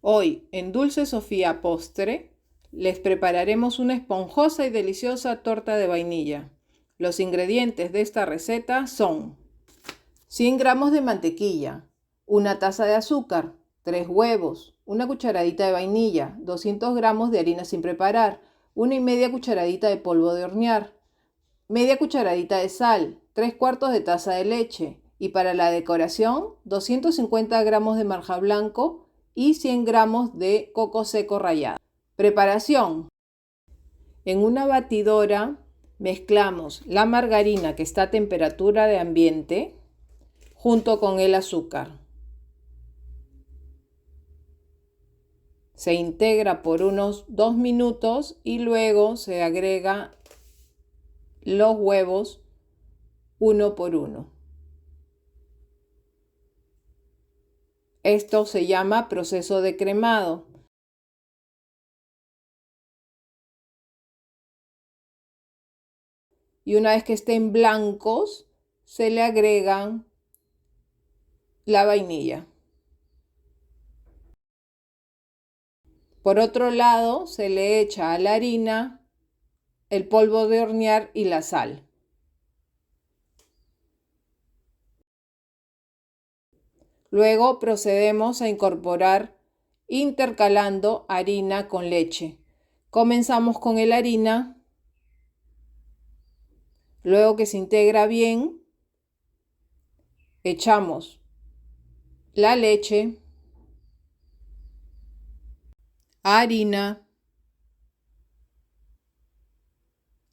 Hoy, en Dulce Sofía Postre, les prepararemos una esponjosa y deliciosa torta de vainilla. Los ingredientes de esta receta son 100 gramos de mantequilla, una taza de azúcar, 3 huevos, una cucharadita de vainilla, 200 gramos de harina sin preparar, 1,5 cucharadita de polvo de hornear, media cucharadita de sal, 3/4 de taza de leche y para la decoración 250 gramos de marja blanco y 100 gramos de coco seco rallado. Preparación. En una batidora mezclamos la margarina que está a temperatura de ambiente junto con el azúcar. Se integra por unos 2 minutos y luego se agrega los huevos uno por uno. Esto se llama proceso de cremado. Y una vez que estén blancos, se le agregan la vainilla. Por otro lado, se le echa a la harina el polvo de hornear y la sal. Luego procedemos a incorporar intercalando harina con leche. Comenzamos con la harina. Luego que se integra bien, echamos la leche, harina,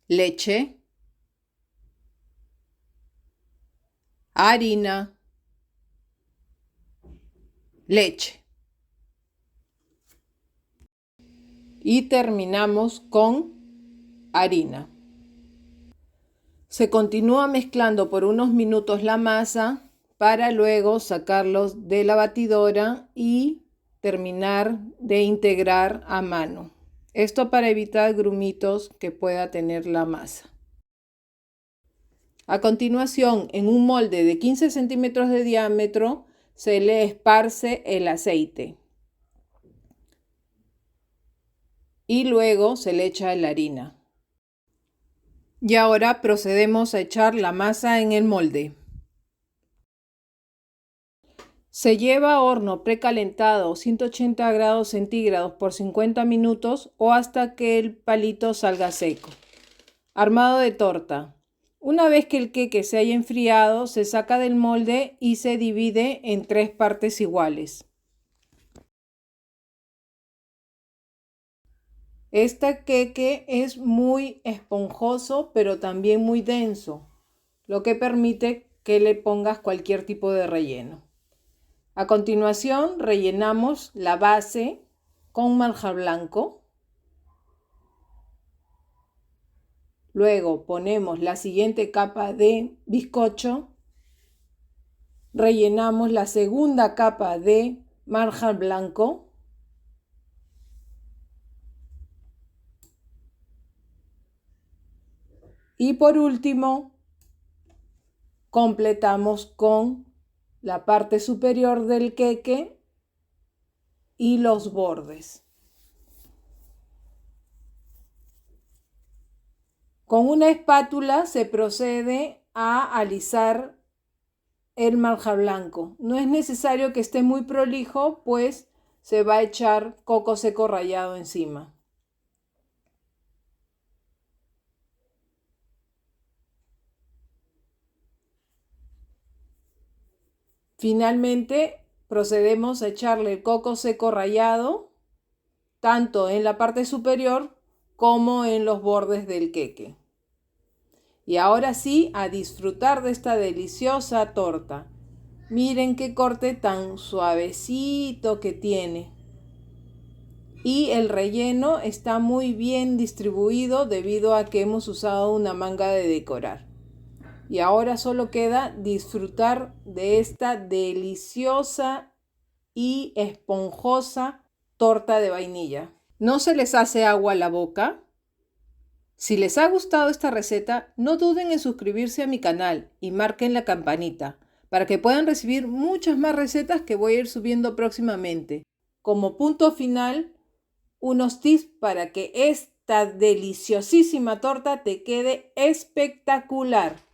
leche, harina, leche. Y terminamos con harina. Se continúa mezclando por unos minutos la masa para luego sacarlos de la batidora y terminar de integrar a mano. Esto para evitar grumitos que pueda tener la masa. A continuación, en un molde de 15 centímetros de diámetro, se le esparce el aceite. Y luego se le echa la harina. Y ahora procedemos a echar la masa en el molde. Se lleva a horno precalentado 180 grados centígrados por 50 minutos o hasta que el palito salga seco. Armado de torta. Una vez que el queque se haya enfriado, se saca del molde y se divide en 3 partes iguales. Este queque es muy esponjoso, pero también muy denso, lo que permite que le pongas cualquier tipo de relleno. A continuación, rellenamos la base con marja blanco. Luego ponemos la siguiente capa de bizcocho. Rellenamos la segunda capa de marja blanco. Y por último, completamos con la parte superior del queque y los bordes. Con una espátula se procede a alisar el marja blanco. No es necesario que esté muy prolijo, pues se va a echar coco seco rallado encima. Finalmente, procedemos a echarle el coco seco rallado, tanto en la parte superior como en los bordes del queque. Y ahora sí, a disfrutar de esta deliciosa torta. Miren qué corte tan suavecito que tiene. Y el relleno está muy bien distribuido debido a que hemos usado una manga de decorar. Y ahora solo queda disfrutar de esta deliciosa y esponjosa torta de vainilla. ¿No se les hace agua a la boca? Si les ha gustado esta receta, no duden en suscribirse a mi canal y marquen la campanita para que puedan recibir muchas más recetas que voy a ir subiendo próximamente. como punto final, unos tips para que esta deliciosísima torta te quede espectacular.